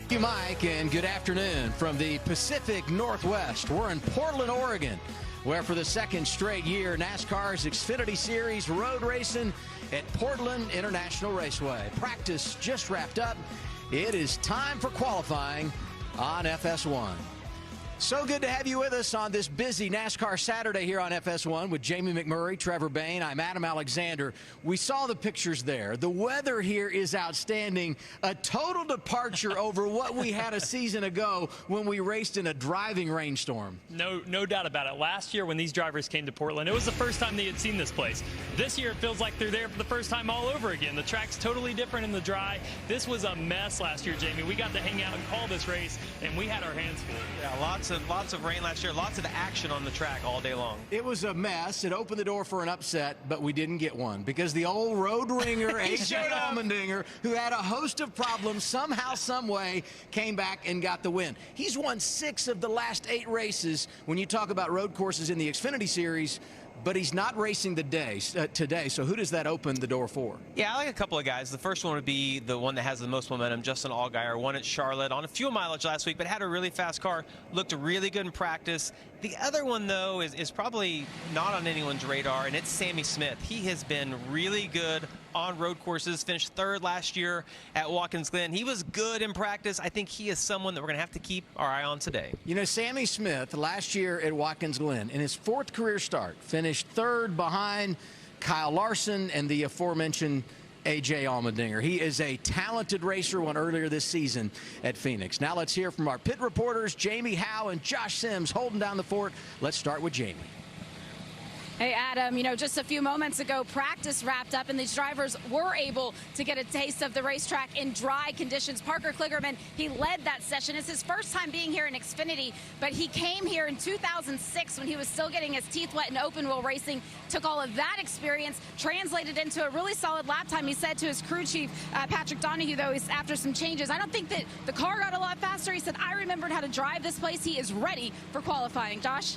Thank you, Mike, and good afternoon from the Pacific Northwest. We're in Portland, Oregon, where for the second straight year, NASCAR's Xfinity Series road racing at Portland International Raceway. Practice just wrapped up. It is time for qualifying on FS1. So good to have you with us on this busy NASCAR Saturday here on FS1 with Jamie McMurray, Trevor Bayne. I'm Adam Alexander. We saw the pictures there. The weather here is outstanding. A total departure over what we had a season ago when we raced in a driving rainstorm. No doubt about it. Last year when these drivers came to Portland, it was the first time they had seen this place. This year it feels like they're there for the first time all over again. The track's totally different in the dry. This was a mess last year, Jamie. We got to hang out and call this race, and we had our hands full. Yeah, lots of rain last year, lots of action on the track all day long. It was a mess. It opened the door for an upset, but we didn't get one because the old road ringer, A.J. Allmendinger, who had a host of problems, somehow, some way, came back and got the win. He's won 6 of the last 8 races when you talk about road courses in the Xfinity Series, but he's not racing the day today. So who does that open the door for? Yeah, I like a couple of guys. The first one would be the one that has the most momentum, Justin Allgaier. Won at Charlotte on a fuel mileage last week, but had a really fast car. Looked really good in practice. The other one, though, is probably not on anyone's radar, and it's Sammy Smith. He has been really good on road courses. Finished 3rd last year at Watkins Glen. He was good in practice. I think he is someone that we're going to have to keep our eye on today. You know, Sammy Smith, last year at Watkins Glen, in his 4th career start, finished 3rd behind Kyle Larson and the aforementioned A.J. Allmendinger. He is a talented racer, won earlier this season at Phoenix. Now let's hear from our pit reporters, Jamie Howe and Josh Sims, holding down the fort. Let's start with Jamie. Hey, Adam, you know, just a few moments ago, practice wrapped up, and these drivers were able to get a taste of the racetrack in dry conditions. Parker Kligerman, he led that session. It's his first time being here in Xfinity, but he came here in 2006 when he was still getting his teeth wet in open wheel racing, took all of that experience, translated into a really solid lap time. He said to his crew chief, Patrick Donahue, though, he's after some changes, I don't think that the car got a lot faster. He said, I remembered how to drive this place. He is ready for qualifying. Josh?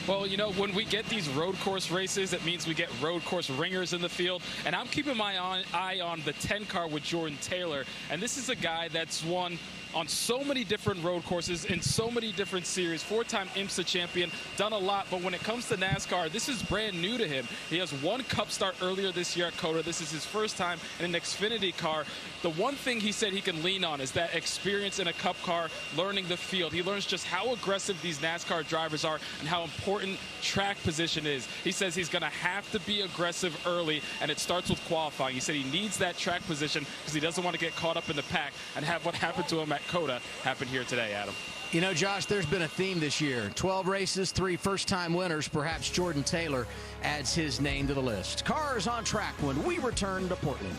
Well, you know, when we get these road course races, it means we get road course ringers in the field. And I'm keeping my eye on the 10 car with Jordan Taylor. And this is a guy that's won on so many different road courses in so many different series. 4-time IMSA champion, done a lot. But when it comes to NASCAR, this is brand new to him. He has 1 Cup start earlier this year at COTA. This is his first time in an Xfinity car. The one thing he said he can lean on is that experience in a Cup car, learning the field. He learns just how aggressive these NASCAR drivers are and how important track position is. He says he's going to have to be aggressive early, and it starts with qualifying. He said he needs that track position because he doesn't want to get caught up in the pack and have what happened to him at COTA happen here today, Adam. You know, Josh, there's been a theme this year. 12 races, 3 first-time winners. Perhaps Jordan Taylor adds his name to the list. Cars on track when we return to Portland.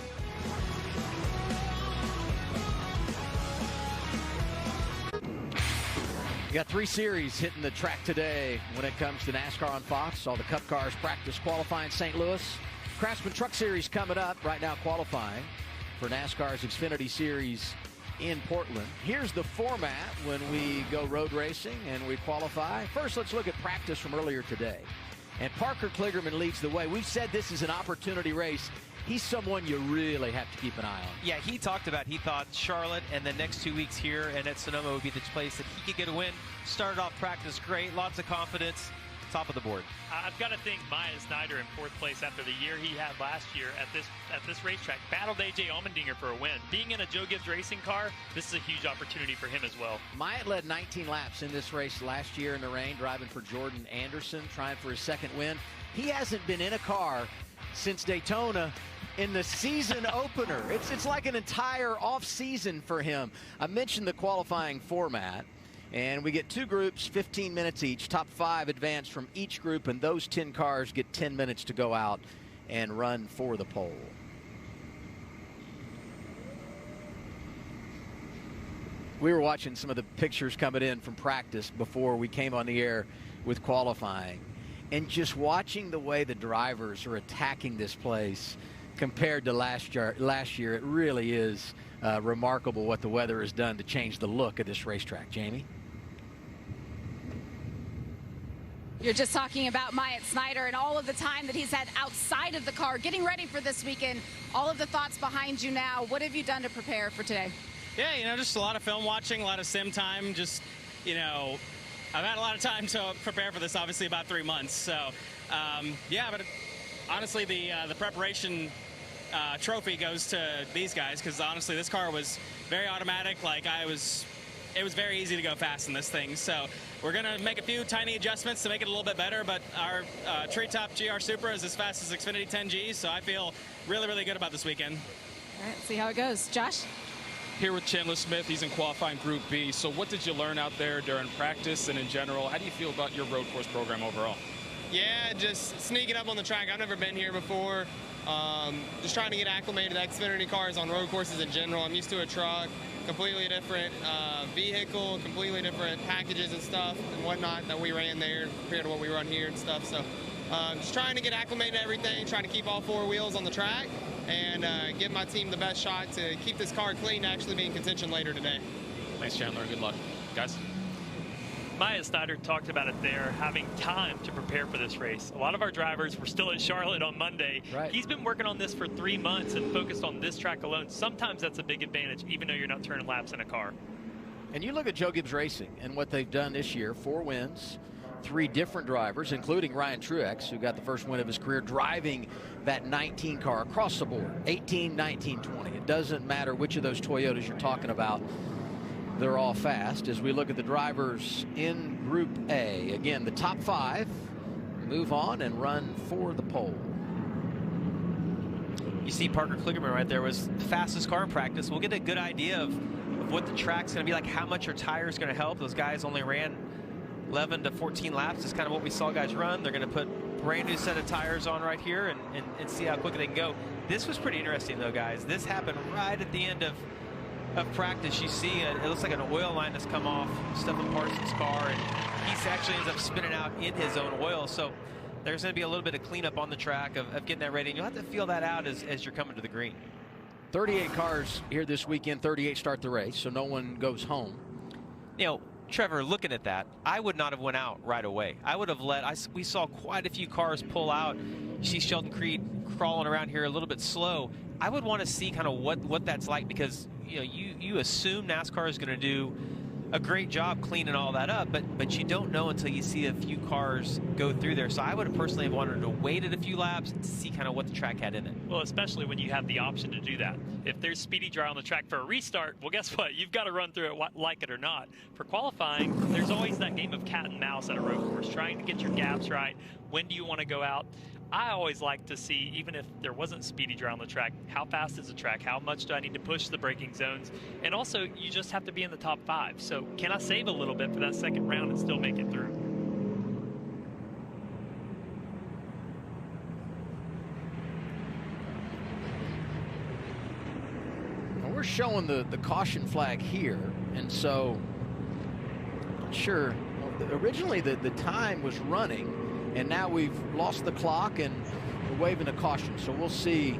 We got 3 series hitting the track today when it comes to NASCAR on Fox. All the Cup cars practice qualifying St. Louis. Craftsman Truck Series coming up right now, qualifying for NASCAR's Xfinity Series in Portland. Here's the format when we go road racing and we qualify. First, let's look at practice from earlier today. And Parker Kligerman leads the way. We've said this is an opportunity race. He's someone you really have to keep an eye on. Yeah, he talked about he thought Charlotte and the next 2 weeks here and at Sonoma would be the place that he could get a win. Started off practice great, lots of confidence, top of the board. I've got to think Myatt Snider in 4th place after the year he had last year at this racetrack. Battled A.J. Allmendinger for a win. Being in a Joe Gibbs racing car, this is a huge opportunity for him as well. Myatt led 19 laps in this race last year in the rain, driving for Jordan Anderson, trying for his 2nd win. He hasn't been in a car since Daytona in the season opener. It's like an entire off-season for him. I mentioned the qualifying format. And we get 2 groups, 15 minutes each. Top 5 advance from each group, and those 10 cars get 10 minutes to go out and run for the pole. We were watching some of the pictures coming in from practice before we came on the air with qualifying. And just watching the way the drivers are attacking this place compared to last year, it really is remarkable what the weather has done to change the look of this racetrack. Jamie? You're just talking about Myatt Snider and all of the time that he's had outside of the car, getting ready for this weekend. All of the thoughts behind you now. What have you done to prepare for today? Yeah, you know, just a lot of film watching, a lot of sim time. Just, you know, I've had a lot of time to prepare for this, obviously about 3 months. So, yeah, but honestly, the preparation trophy goes to these guys, because honestly, this car was very automatic. Like, it was very easy to go fast in this thing. So we're going to make a few tiny adjustments to make it a little bit better, but our Treetop GR Supra is as fast as Xfinity 10G, so I feel really, really good about this weekend. All right, see how it goes. Josh? Here with Chandler Smith, he's in qualifying Group B. So what did you learn out there during practice and in general? How do you feel about your road course program overall? Yeah, just sneaking up on the track. I've never been here before. Just trying to get acclimated to Xfinity cars on road courses in general. I'm used to a truck, completely different vehicle, completely different packages and stuff and whatnot that we ran there compared to what we run here and stuff. So just trying to get acclimated to everything, trying to keep all 4 wheels on the track, and give my team the best shot to keep this car clean to actually be in contention later today. Thanks, Chandler. Good luck. Guys? Maya Snyder talked about it there, having time to prepare for this race. A lot of our drivers were still at Charlotte on Monday. Right. He's been working on this for 3 months and focused on this track alone. Sometimes that's a big advantage, even though you're not turning laps in a car. And you look at Joe Gibbs Racing and what they've done this year, 4 wins, 3 different drivers, including Ryan Truex, who got the first win of his career driving that 19 car across the board, 18, 19, 20. It doesn't matter which of those Toyotas you're talking about. They're all fast. As we look at the drivers in Group A, again, the top 5 move on and run for the pole. You see Parker Kligerman right there was the fastest car in practice. We'll get a good idea of what the track's going to be like, how much your tire is going to help. Those guys only ran 11 to 14 laps. That's kind of what we saw guys run. They're going to put a brand new set of tires on right here and see how quickly they can go. This was pretty interesting, though, guys. This happened right at the end of practice. You see it looks like an oil line has come off Stephen Parsons' car, and he actually ends up spinning out in his own oil. So there's going to be a little bit of cleanup on the track of getting that ready, and you'll have to feel that out as you're coming to the green. 38 cars here this weekend, 38 start the race, so no one goes home. You know, Trevor, looking at that, I would not have went out right away. I would have we saw quite a few cars pull out. You see Sheldon Creed crawling around here a little bit slow. I would want to see kind of what that's like, because you know you assume NASCAR is going to do a great job cleaning all that up, but you don't know until you see a few cars go through there. So I would have personally wanted to wait at a few laps to see kind of what the track had in it. Well, especially when you have the option to do that. If there's speedy dry on the track for a restart, well, guess what? You've got to run through it like it or not. For qualifying, there's always that game of cat and mouse at a road course, trying to get your gaps right. When do you want to go out? I always like to see, even if there wasn't speedy dry on the track, how fast is the track? How much do I need to push the braking zones? And also, you just have to be in the top 5. So can I save a little bit for that second round and still make it through? Well, we're showing the caution flag here, and so not sure. Well, originally the time was running, and now we've lost the clock and we're waving a caution. So we'll see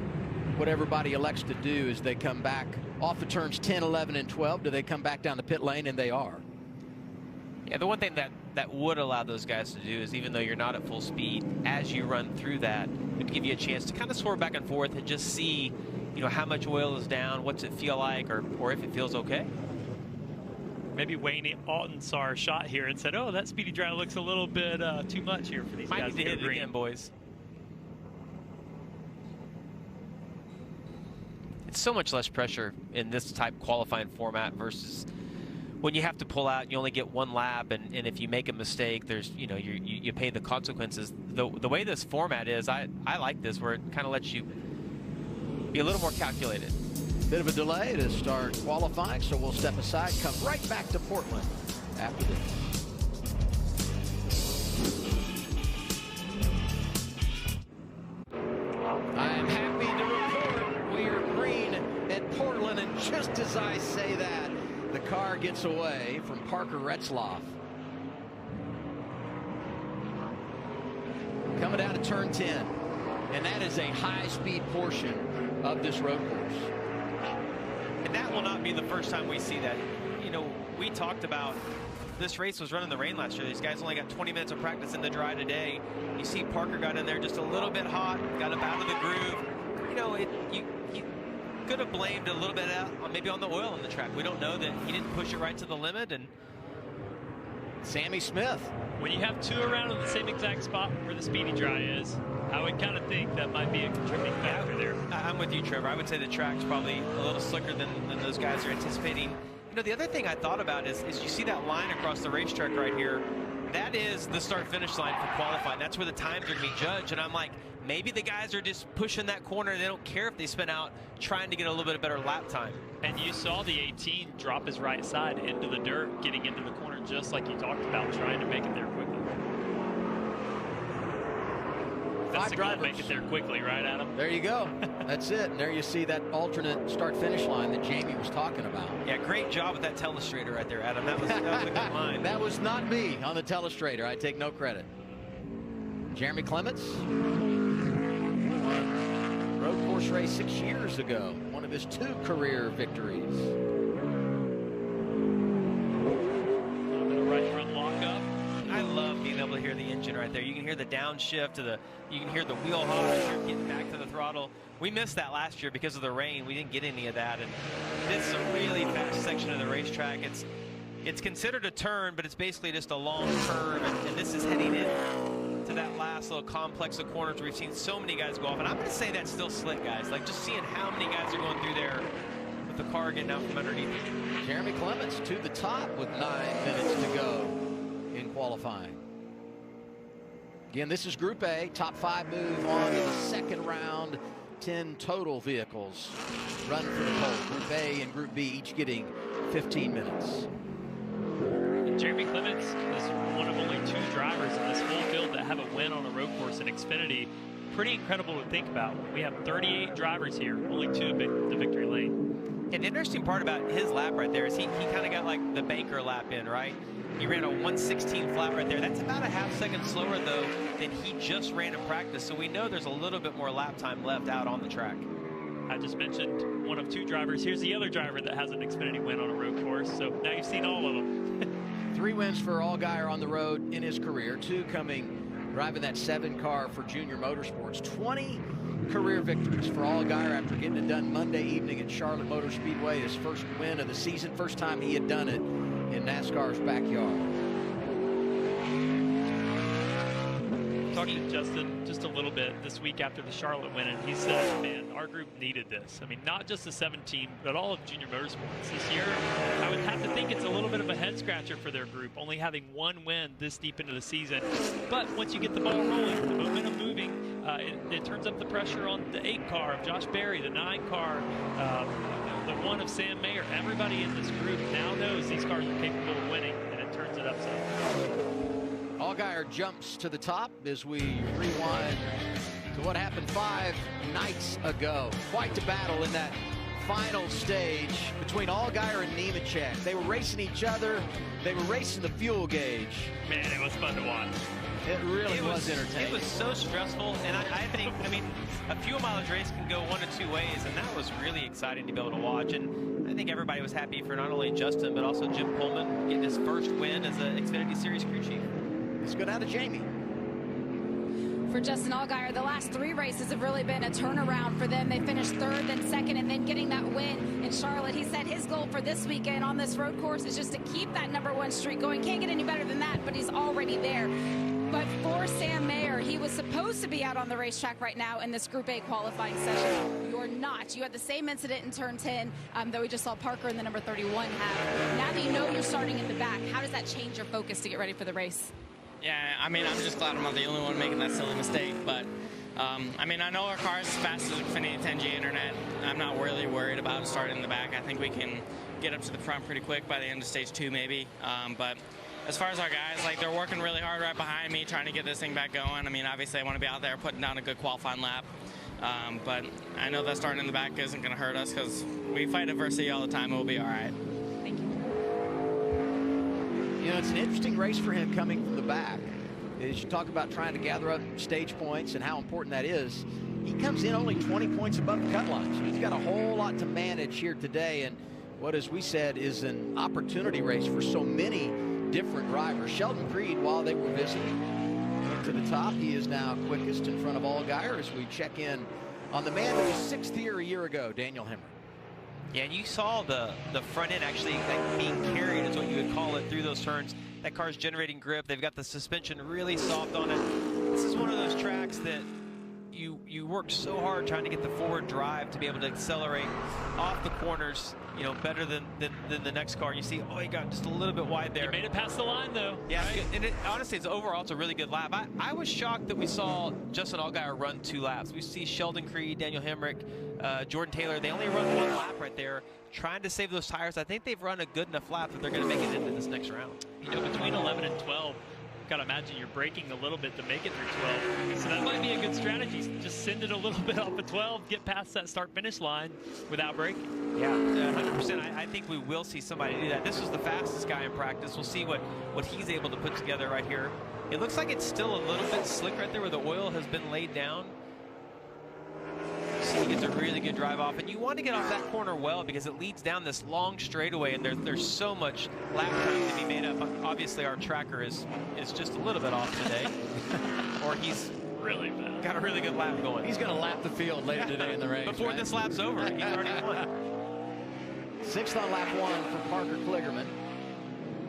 what everybody elects to do as they come back off the turns 10, 11, and 12. Do they come back down the pit lane? And they are. Yeah, the one thing that would allow those guys to do is, even though you're not at full speed, as you run through that, it would give you a chance to kind of swerve back and forth and just see, you know, how much oil is down, what's it feel like, or if it feels okay. Maybe Wayne Alton saw a shot here and said, oh, that speedy dry looks a little bit too much here for these guys. Might need to hit it again, boys. It's so much less pressure in this type qualifying format versus when you have to pull out, you only get 1 lap, and if you make a mistake, there's, you know, you pay the consequences. The way this format is, I like this, where it kind of lets you be a little more calculated. Bit of a delay to start qualifying, so we'll step aside, come right back to Portland after this. I am happy to report we are green at Portland, and just as I say that, the car gets away from Parker Retzlaff. Coming down to turn 10, and that is a high-speed portion of this road course. And that will not be the first time we see that. You know, we talked about this race was running the rain last year. These guys only got 20 minutes of practice in the dry today. You see Parker got in there just a little bit hot, got him out of the groove. You know, could have blamed a little bit maybe on the oil on the track. We don't know that he didn't push it right to the limit. And Sammy Smith. When you have two around in the same exact spot where the speedy dry is, I would kind of think that might be a contributing factor there. I'm with you, Trevor. I would say the track's probably a little slicker than those guys are anticipating. You know, the other thing I thought about is you see that line across the racetrack right here. That is the start-finish line for qualifying. That's where the times are going to be judged. And I'm like, maybe the guys are just pushing that corner and they don't care if they spin out trying to get a little bit better lap time. And you saw the 18 drop his right side into the dirt, getting into the corner just like you talked about, trying to make it there quickly. That's the goal, make it there quickly, right, Adam? There you go. That's it. And there you see that alternate start-finish line that Jamie was talking about. Yeah, great job with that telestrator right there, Adam. That was a good line. That was not me on the telestrator. I take no credit. Jeremy Clements won road course race 6 years ago. One of his 2 career victories. A little bit of right front lockup. I love being able to hear the engine right there. You can hear the downshift, you can hear the wheel hop as you're getting back to the throttle. We missed that last year because of the rain. We didn't get any of that. And this is a really fast section of the racetrack. It's considered a turn, but it's basically just a long curve. And this is heading in to that last little complex of corners where we've seen so many guys go off. And I'm going to say that's still slick, guys. Like, just seeing how many guys are going through there with the car getting out from underneath it. Jeremy Clements to the top with 9 minutes to go in qualifying. Again, this is Group A. Top 5 move on to the second round. 10 total vehicles run for the pole. Group A and Group B each getting 15 minutes. Jeremy Clements is one of only 2 drivers in this whole field that have a win on a road course in Xfinity. Pretty incredible to think about. We have 38 drivers here, only 2 the victory lane. And the interesting part about his lap right there is he kind of got like the Baker lap in, right? He ran a 1/16 lap right there. That's about a ½ second slower, though, than he just ran in practice. So we know there's a little bit more lap time left out on the track. I just mentioned one of 2 drivers. Here's the other driver that has an Xfinity win on a road course. So now you've seen all of them. 3 wins for Allgaier on the road in his career. 2 coming, driving that 7 car for Junior Motorsports. 20 career victories for Allgaier after getting it done Monday evening at Charlotte Motor Speedway. His first win of the season. First time he had done it in NASCAR's backyard. Talking to Justin just a little bit this week after the Charlotte win, and he said, man, our group needed this. I mean, not just the 17, but all of Junior Motorsports this year. I would have to think it's a little bit of a head scratcher for their group, only having 1 win this deep into the season. But once you get the ball rolling, the momentum moving, it turns up the pressure on the 8 car of Josh Berry, the 9 car, the 1 of Sam Mayer. Everybody in this group now knows these cars are capable of winning, and it turns it up some. Allgaier jumps to the top as we rewind to what happened 5 nights ago. Quite the battle in that final stage between Allgaier and Nemechek. They were racing each other. They were racing the fuel gauge. Man, it was fun to watch. It really was entertaining. It was so stressful, and I think, I mean, a fuel mileage race can go 1 of 2 ways, and that was really exciting to be able to watch. And I think everybody was happy for not only Justin, but also Jim Pullman getting his first win as an Xfinity Series crew chief. Let's go down to Jamie. For Justin Allgaier, the last 3 races have really been a turnaround for them. They finished 3rd, then 2nd, and then getting that win in Charlotte. He said his goal for this weekend on this road course is just to keep that #1 streak going. Can't get any better than that, but he's already there. But for Sam Mayer, he was supposed to be out on the racetrack right now in this Group A qualifying session. You're not. You had the same incident in turn 10 that we just saw Parker in the number 31 have. Now that you know you're starting in the back, how does that change your focus to get ready for the race? Yeah, I mean, I'm just glad I'm not the only one making that silly mistake. But, I mean, I know our car is as fast as Xfinity 10G Internet. I'm not really worried about starting in the back. I think we can get up to the front pretty quick by the end of stage 2, maybe. But as far as our guys, like, they're working really hard right behind me, trying to get this thing back going. I mean, obviously, I want to be out there putting down a good qualifying lap. But I know that starting in the back isn't going to hurt us because we fight adversity all the time. We'll be all right. Thank you. You know, it's an interesting race for him coming from the back. As you talk about trying to gather up stage points and how important that is, he comes in only 20 points above the cut line. So he's got a whole lot to manage here today. And what, as we said, is an opportunity race for so many different drivers. Sheldon Creed, while they were visiting, went to the top. He is now quickest in front of Allgaier as we check in on the man who was 6th here a year ago, Daniel Hemric. Yeah, and you saw the front end actually like being carried is what you would call it through those turns. That car's generating grip. They've got the suspension really soft on it. This is one of those tracks that you work so hard trying to get the forward drive to be able to accelerate off the corners, you know, better than the next car. And you see, oh, he got just a little bit wide there. He made it past the line, though. Yeah, right? And honestly, overall, it's a really good lap. I was shocked that we saw Justin Allgaier run 2 laps. We see Sheldon Creed, Daniel Hemrick, Jordan Taylor. They only run 1 lap right there, trying to save those tires. I think they've run a good enough lap that they're going to make it into this next round. You know, between 11 and 12, got to imagine you're braking a little bit to make it through 12. So that might be a good strategy. Just send it a little bit off of 12, get past that start-finish line without braking. Yeah, 100%. I think we will see somebody do that. This was the fastest guy in practice. We'll see what he's able to put together right here. It looks like it's still a little bit slick right there where the oil has been laid down. See, he gets a really good drive off, and you want to get off that corner well because it leads down this long straightaway, and there's so much lap time to be made up. Obviously, our tracker is just a little bit off today, or he's really bad. Got a really good lap going. He's going to lap the field later today in the race. Before this lap's over, he's already won. 6th on lap 1 for Parker Kligerman.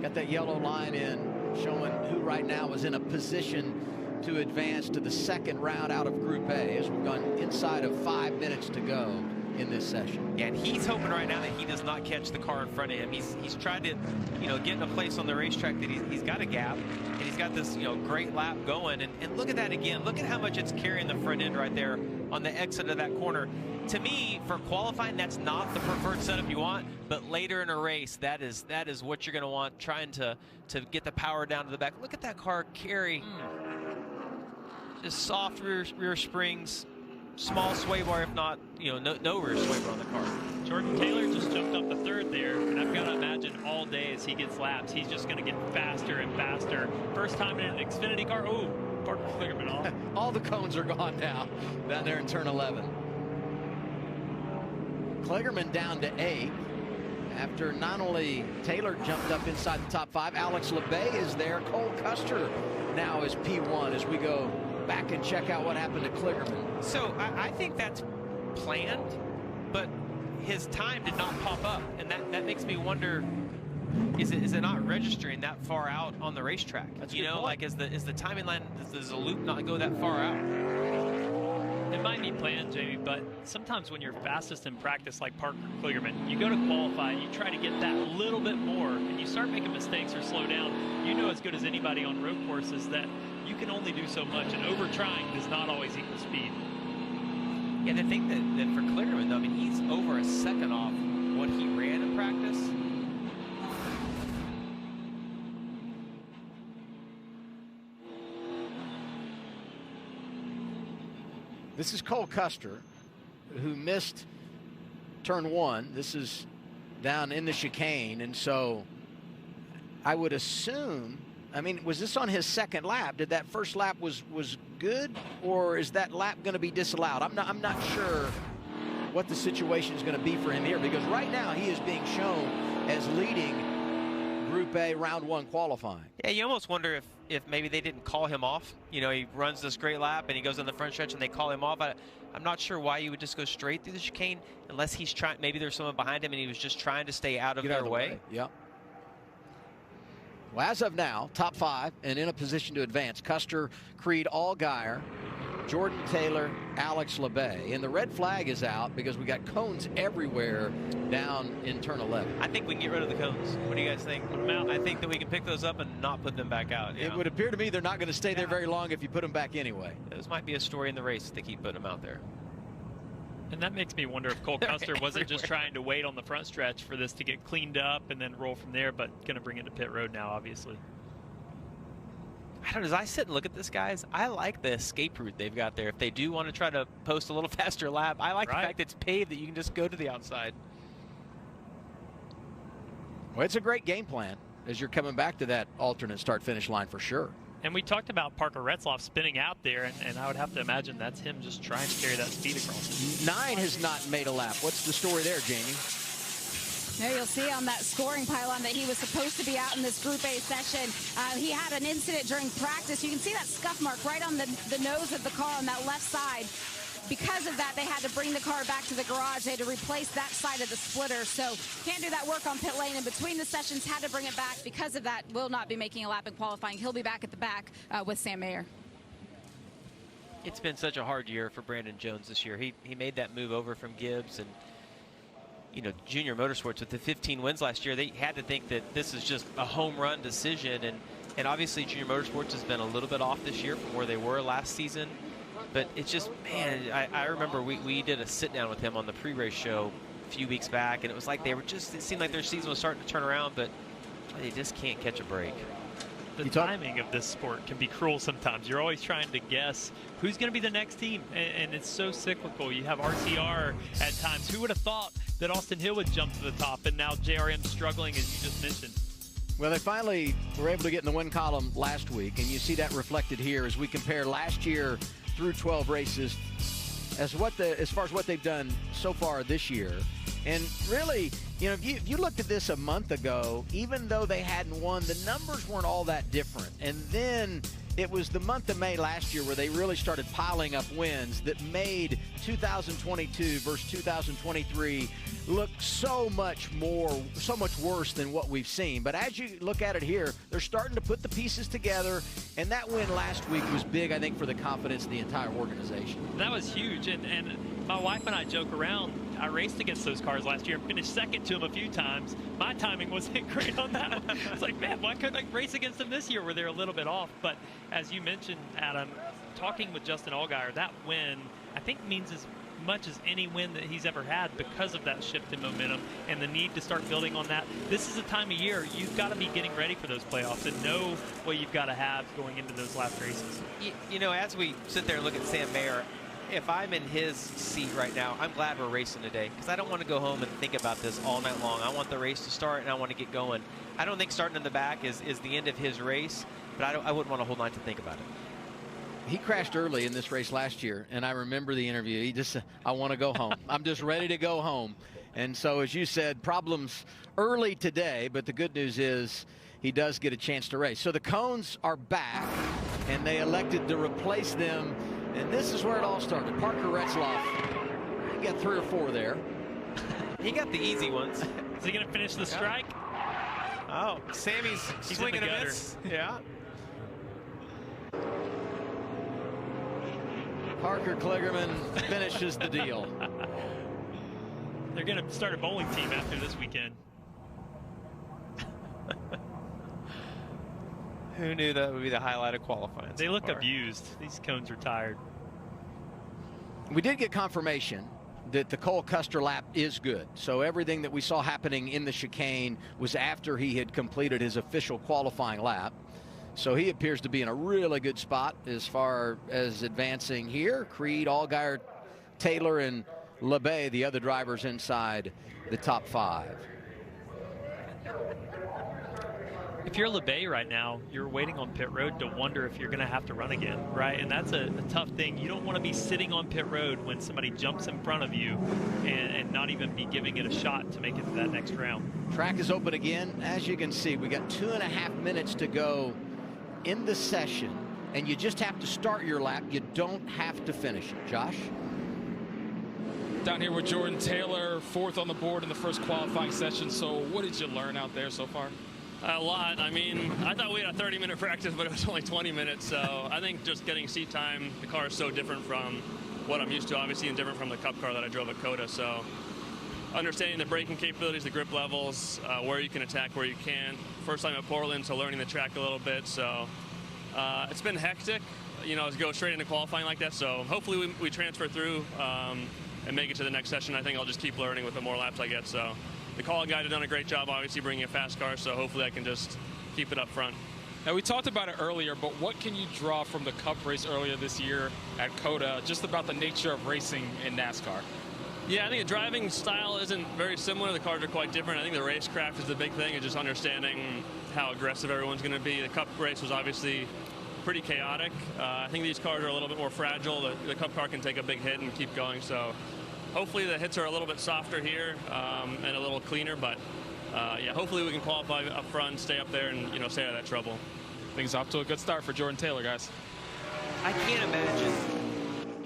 Got that yellow line in, showing who right now is in a position to advance to the 2nd round out of Group A, as we've gone inside of 5 minutes to go in this session. Yeah, and he's hoping right now that he does not catch the car in front of him. He's tried to, you know, get in a place on the racetrack that he's got a gap, and he's got this, you know, great lap going. And look at that again. Look at how much it's carrying the front end right there on the exit of that corner. To me, for qualifying, that's not the preferred setup you want, but later in a race, that is what you're going to want, trying to get the power down to the back. Look at that car carry. Just soft rear springs, small sway bar, if not, you know, no rear sway bar on the car. Jordan Taylor just jumped up the 3rd there, and I've got to imagine all day as he gets laps, he's just going to get faster and faster. First time in an Xfinity car. Oh, Parker Kligerman off. All the cones are gone now down there in turn 11. Kligerman down to 8. After not only Taylor jumped up inside the top 5, Alex Labbe is there. Cole Custer now is P1 as we go back and check out what happened to Kligerman. So I think that's planned, but his time did not pop up, and that makes me wonder, is it not registering that far out on the racetrack? That's you know, like is the timing line, does the loop not go that far out? It might be planned, Jamie, but sometimes when you're fastest in practice like Parker Kligerman, you go to qualify, you try to get that little bit more, and you start making mistakes or slow down. You know as good as anybody on road courses that you can only do so much, and over-trying does not always equal speed. Yeah, the thing that for Kligerman, though, I mean, he's over a second off what he ran in practice. This is Cole Custer, who missed turn 1. This is down in the chicane, and so I would assume, I mean, was this on his 2nd lap? Did that first lap was good, or is that lap going to be disallowed? I'm not sure what the situation is going to be for him here, because right now he is being shown as leading Group A round 1 qualifying. Yeah, you almost wonder if maybe they didn't call him off. You know, he runs this great lap and he goes on the front stretch and they call him off. I'm not sure why you would just go straight through the chicane unless he's trying, maybe there's someone behind him and he was just trying to stay out of their way. Yep. Well, as of now, top 5 and in a position to advance. Custer, Creed, Allgaier, Jordan Taylor, Alex Labbe. And the red flag is out because we got cones everywhere down in turn 11. I think we can get rid of the cones. What do you guys think? I think that we can pick those up and not put them back out. It would appear to me they're not going to stay there very long if you put them back anyway. Those might be a story in the race if they keep putting them out there. And that makes me wonder if Cole Custer wasn't just trying to wait on the front stretch for this to get cleaned up and then roll from there, but going to bring it to pit road now, obviously. I don't know, as I sit and look at this, guys, I like the escape route they've got there. If they do want to try to post a little faster lap, I like the fact that it's paved, that you can just go to the outside. Well, it's a great game plan as you're coming back to that alternate start-finish line for sure. And we talked about Parker Retzlaff spinning out there, and I would have to imagine that's him just trying to carry that speed across. 9 has not made a lap. What's the story there, Jamie? There you'll see on that scoring pylon that he was supposed to be out in this Group A session. He had an incident during practice. You can see that scuff mark right on the nose of the car on that left side. because of that, they had to bring the car back to the garage. They had to replace that side of the splitter. So can't do that work on pit lane. In between the sessions, had to bring it back. Because of that, will not be making a lap in qualifying. He'll be back at the back with Sam Mayer. It's been such a hard year for Brandon Jones this year. He made that move over from Gibbs, and you know, Junior Motorsports with the 15 wins last year, they had to think that this is just a home run decision, and obviously Junior Motorsports has been a little bit off this year from where they were last season. But it's just, man, I remember we did a sit down with him on the pre-race show a few weeks back, and it was like they were just, it seemed like their season was starting to turn around, but they just can't catch a break. The timing of this sport can be cruel sometimes. You're always trying to guess who's going to be the next team, and it's so cyclical. You have RCR at times. Who would have thought that Austin Hill would jump to the top, and now JRM struggling, as you just mentioned. Well, they finally were able to get in the win column last week, and you see that reflected here as we compare last year through 12 races as far as what they've done so far this year. And really, you know, if you looked at this a month ago, even though they hadn't won, the numbers weren't all that different. And then it was the month of May last year where they really started piling up wins that made 2022 versus 2023 look so much worse than what we've seen. But as you look at it here, they're starting to put the pieces together, and that win last week was big, I think, for the confidence of the entire organization. That was huge, and my wife and I joke around. I raced against those cars last year and finished second to them a few times. My timing wasn't great on that one. It's like, man, why couldn't I race against them this year where they're a little bit off? But as you mentioned, Adam, talking with Justin Allgaier, that win, I think, means as much as any win that he's ever had because of that shift in momentum and the need to start building on that. This is a time of year you've got to be getting ready for those playoffs and know what you've got to have going into those last races. You know, as we sit there and look at Sam Mayer, if I'm in his seat right now, I'm glad we're racing today because I don't want to go home and think about this all night long. I want the race to start and I want to get going. I don't think starting in the back is the end of his race, but I wouldn't want to hold on to think about it. He crashed early in this race last year, and I remember the interview. He just said, I want to go home. I'm just ready to go home. And so, as you said, problems early today, but the good news is he does get a chance to race. So the cones are back, and they elected to replace them. And this is where it all started. Parker Retzlaff, he got 3 or 4 there. He got the easy ones. Is he going to finish the strike? Oh, Sammy's swinging a miss. Yeah. Parker Kligerman finishes the deal. They're going to start a bowling team after this weekend. Who knew that would be the highlight of qualifying? They look abused. These cones are tired. We did get confirmation that the Cole Custer lap is good. So everything that we saw happening in the chicane was after he had completed his official qualifying lap. So he appears to be in a really good spot as far as advancing here. Creed, Allgaier, Taylor, and LeBay, the other drivers inside the top 5. If you're LeBay right now, you're waiting on pit road to wonder if you're going to have to run again, right? And that's a tough thing. You don't want to be sitting on pit road when somebody jumps in front of you and not even be giving it a shot to make it to that next round. Track is open again. As you can see, we got 2.5 minutes to go in the session, and you just have to start your lap. You don't have to finish it. Josh? Down here with Jordan Taylor, 4th on the board in the first qualifying session. So what did you learn out there so far? A lot. I mean, I thought we had a 30-minute practice, but it was only 20 minutes. So I think just getting seat time, the car is so different from what I'm used to, obviously, and different from the Cup car that I drove at COTA. So understanding the braking capabilities, the grip levels, where you can attack, where you can. First time at Portland, so learning the track a little bit. So it's been hectic, you know, to go straight into qualifying like that. So hopefully we transfer through and make it to the next session. I think I'll just keep learning with the more laps I get. So the call guy has done a great job, obviously, bringing a fast car. So hopefully I can just keep it up front. Now, we talked about it earlier, but what can you draw from the Cup race earlier this year at COTA, just about the nature of racing in NASCAR? Yeah, I think the driving style isn't very similar. The cars are quite different. I think the racecraft is the big thing, and just understanding how aggressive everyone's going to be. The Cup race was obviously pretty chaotic. I think these cars are a little bit more fragile. The Cup car can take a big hit and keep going. So hopefully the hits are a little bit softer here and a little cleaner. But yeah, hopefully we can qualify up front, stay up there, and stay out of that trouble. Things off to a good start for Jordan Taylor, guys. I can't imagine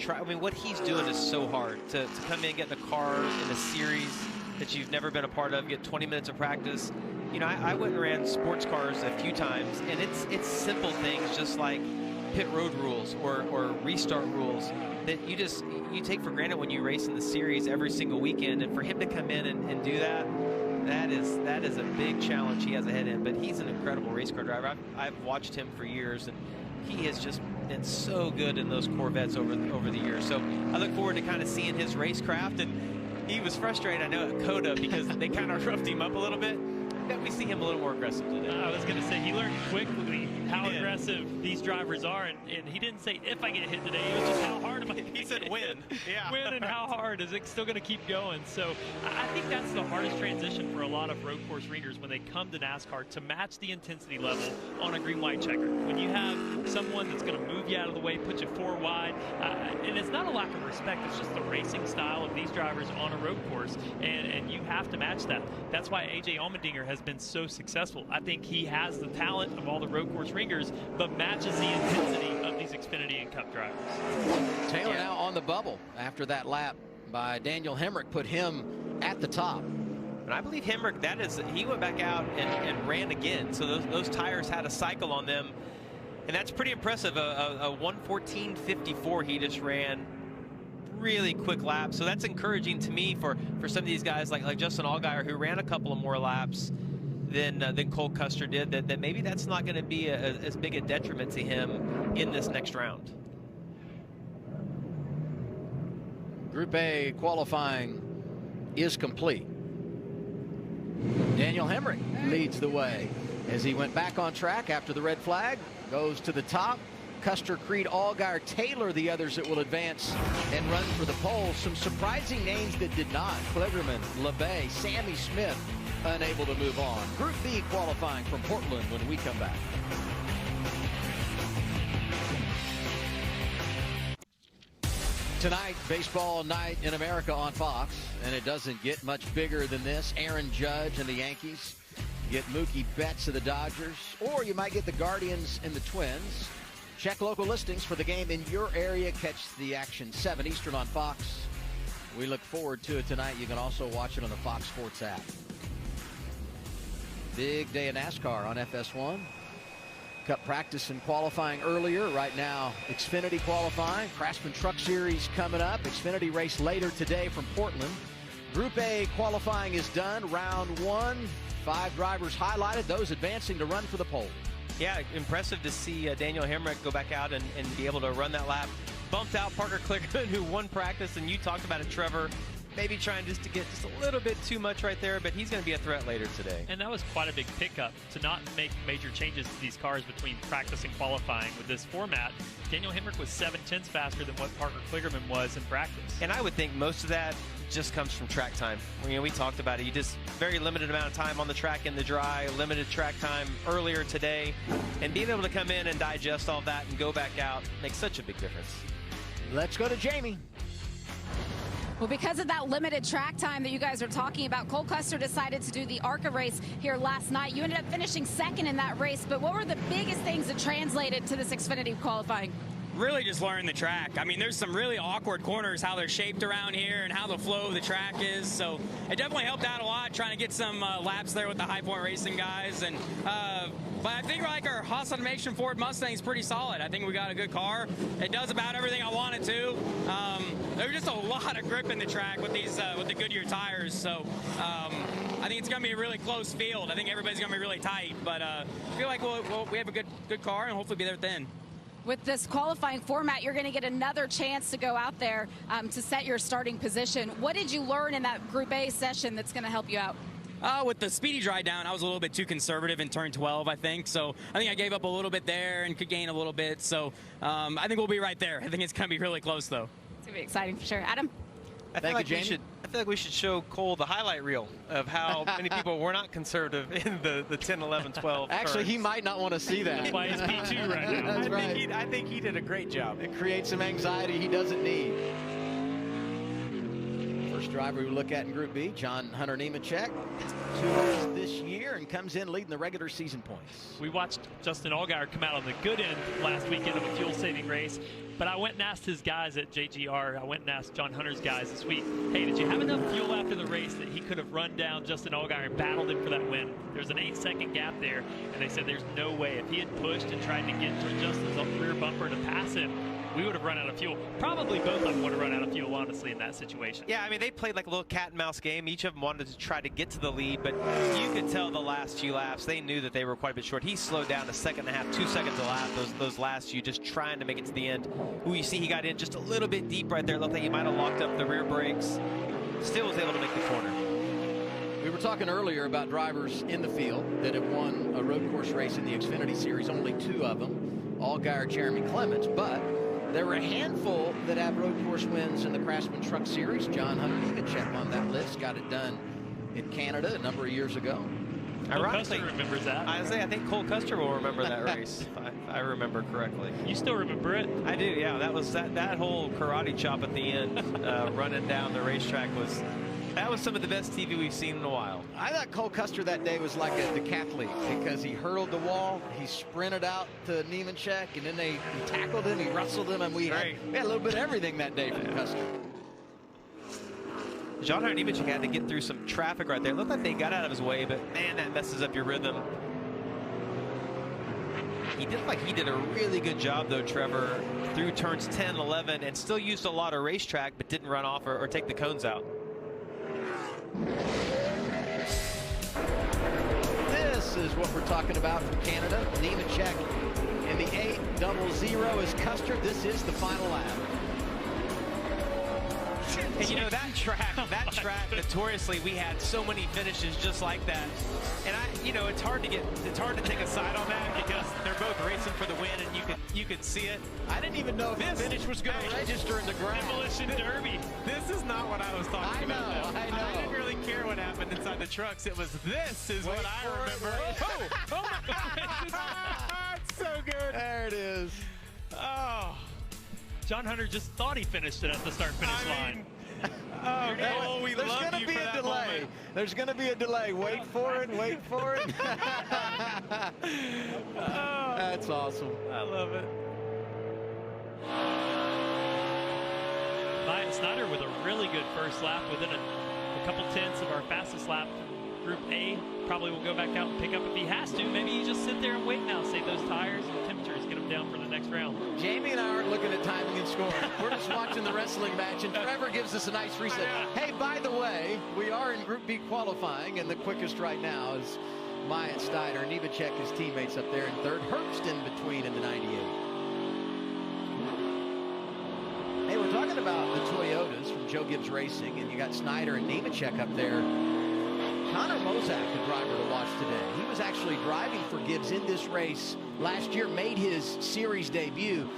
I mean, what he's doing is so hard to come in and get in a car in a series that you've never been a part of, get 20 minutes of practice. You know, I went and ran sports cars a few times, and it's simple things just like pit road rules or restart rules that you take for granted when you race in the series every single weekend. And for him to come in and do that, that is a big challenge he has ahead of him. But he's an incredible race car driver. I've watched him for years, and he has just been so good in those Corvettes over the years. So I look forward to kind of seeing his racecraft. And he was frustrated, I know, at COTA because they kind of roughed him up a little bit. Bet we see him a little more aggressive today. I was going to say, he learned quickly how aggressive these drivers are, and he didn't say if I get hit today, it was just how hard am I going to He said when. Yeah. When and how hard is it still going to keep going? So I think that's the hardest transition for a lot of road course ringers when they come to NASCAR, to match the intensity level on a green-white checker. When you have someone that's going to move you out of the way, put you 4 wide, and it's not a lack of respect, it's just the racing style of these drivers on a road course, and you have to match that. That's why A.J. Allmendinger has been so successful. I think he has the talent of all the road course ringers, but matches the intensity of these Xfinity and Cup drivers. Taylor now on the bubble after that lap by Daniel Hemrick put him at the top. And I believe Hemrick, he went back out and ran again. So those tires had a cycle on them. And that's pretty impressive. A 1:14.54 he just ran. Really quick lap. So that's encouraging to me for some of these guys like Justin Allgaier, who ran a couple of more laps than Cole Custer did, that maybe that's not going to be as big a detriment to him in this next round. Group A qualifying is complete. Daniel Hemrick leads the way as he went back on track after the red flag, goes to the top. Custer, Creed, Allgaier, Taylor, the others that will advance and run for the pole. Some surprising names that did not. Kligerman, LeBay, Sammy Smith, unable to move on. Group B qualifying from Portland when we come back. Tonight, baseball night in America on Fox, and it doesn't get much bigger than this. Aaron Judge and the Yankees get Mookie Betts of the Dodgers, or you might get the Guardians and the Twins. Check local listings for the game in your area. Catch the action 7 Eastern on Fox. We look forward to it tonight. You can also watch it on the Fox Sports app. Big day of NASCAR on FS1. Cup practice and qualifying earlier. Right now, Xfinity qualifying. Craftsman Truck Series coming up. Xfinity race later today from Portland. Group A qualifying is done. Round 1. 5 drivers highlighted. Those advancing to run for the pole. Yeah, impressive to see Daniel Hemrick go back out and be able to run that lap. Bumped out Parker Kligerman, who won practice, and you talked about it, Trevor. Maybe trying just to get just a little bit too much right there, but he's going to be a threat later today. And that was quite a big pickup to not make major changes to these cars between practice and qualifying. With this format, Daniel Hemrick was 7/10 faster than what Parker Kligerman was in practice. And I would think most of that just comes from track time. You know, we talked about it. You just very limited amount of time on the track in the dry, limited track time earlier today, and being able to come in and digest all that and go back out makes such a big difference. Let's go to Jamie. Well, because of that limited track time that you guys are talking about, Cole Custer decided to do the ARCA race here last night. You ended up finishing second in that race, but what were the biggest things that translated to this Xfinity qualifying? Really just learn the track. I mean, there's some really awkward corners, how they're shaped around here and how the flow of the track is. So it definitely helped out a lot trying to get some laps there with the High Point Racing guys. And but I think like our Haas Automation Ford Mustang is pretty solid. I think we got a good car. It does about everything I want it to. There's just a lot of grip in the track with these with the Goodyear tires. So I think it's going to be a really close field. I think everybody's going to be really tight. But I feel like we have a good car and hopefully be there at the end. With this qualifying format, you're going to get another chance to go out there to set your starting position. What did you learn in that Group A session that's going to help you out? With the speedy dry down, I was a little bit too conservative in turn 12, I think. So I think I gave up a little bit there and could gain a little bit. So I think we'll be right there. I think it's going to be really close, though. It's going to be exciting for sure. Adam? I feel like we should show Cole the highlight reel of how many people were not conservative in the 10, 11, 12 Actually, he might not want to see that. By his P2 right now. That's right. I think he did a great job. It creates some anxiety he doesn't need. First driver we look at in Group B, John Hunter Nemechek. 2 this year. and comes in leading the regular season points. We watched Justin Allgaier come out on the good end last weekend of a fuel-saving race, but I went and asked his guys at JGR, I went and asked John Hunter's guys this week, hey, did you have enough fuel after the race that he could have run down Justin Allgaier and battled him for that win? There's an 8-second gap there, and they said there's no way. If he had pushed and tried to get to Justin's rear bumper to pass him, we would have run out of fuel. Probably both of them would have run out of fuel, honestly, in that situation. Yeah, I mean, they played like a little cat and mouse game. Each of them wanted to try to get to the lead, but you could tell the last few laps, they knew that they were quite a bit short. He slowed down a second and a half, 2 seconds a lap, those last few, just trying to make it to the end. Ooh, you see he got in just a little bit deep right there. Looked like he might have locked up the rear brakes. Still was able to make the corner. We were talking earlier about drivers in the field that have won a road course race in the Xfinity Series, only 2 of them, Allgaier, Jeremy Clements, but there were a handful that have road course wins in the Craftsman Truck Series. John Hunter, Nemechek on that list, got it done in Canada a number of years ago. Cole Custer remembers that. I think Cole Custer will remember that race, if I remember correctly. You still remember it? I do, yeah. That was that whole karate chop at the end, running down the racetrack that was some of the best TV we've seen in a while. I thought Cole Custer that day was like a decathlete because he hurled the wall, he sprinted out to Nemechek, and then he tackled him, he wrestled him, and we had a little bit of everything that day from Custer. John Hunter Nemechek had to get through some traffic right there. It looked like they got out of his way, but man, that messes up your rhythm. He did a really good job, though, Trevor, through turns 10, 11, and still used a lot of racetrack, but didn't run off or take the cones out. This is what we're talking about from Canada. Nemechek in the 8-0-0 is Custer. This is the final lap. And you know, that track notoriously, we had so many finishes just like that. And it's hard to take a side on that because they're both racing for the win, and you could see it. I didn't even know if the finish was going to register in the ground. Demolition Derby. This is not what I was talking about. I know. I didn't really care what happened inside the trucks. It was this is what I remember. Oh my God. It's so good. There it is. Oh. John Hunter just thought he finished it at the start-finish line. Oh, we love you for that moment. There's going to be a delay. Wait for it. Wait for it. That's awesome. I love it. Myatt Snider with a really good first lap within a couple tenths of our fastest lap. Group A probably will go back out and pick up if he has to. Maybe you just sit there and wait now, save those tires and temperatures, get them down for the next round. Jamie and I aren't looking at timing and scoring. We're just watching the wrestling match, and Trevor gives us a nice reset. Hey, by the way, we are in Group B qualifying, and the quickest right now is Myatt Snider. Nemechek, his teammates up there in third. Herbst in between in the 98. Hey, we're talking about the Toyotas from Joe Gibbs Racing, and you got Snider and Nemechek up there. Connor Mozak, the driver to watch today. He was actually driving for Gibbs in this race last year, made his series debut.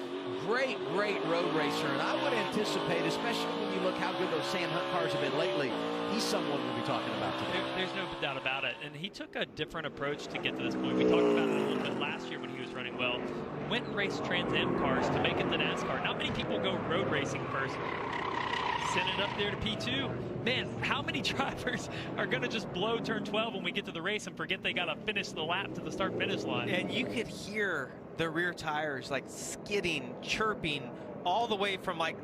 Great road racer, and I would anticipate, especially when you look how good those Sam Hunt cars have been lately, he's someone we'll be talking about today. There's no doubt about it, and he took a different approach to get to this point. We talked about it a little bit last year when he was running well. Went and raced Trans Am cars to make it to NASCAR. Not many people go road racing first. Send it up there to P2. Man, how many drivers are going to just blow turn 12 when we get to the race and forget they got to finish the lap to the start-finish line? And you could hear the rear tires like skidding, chirping all the way from like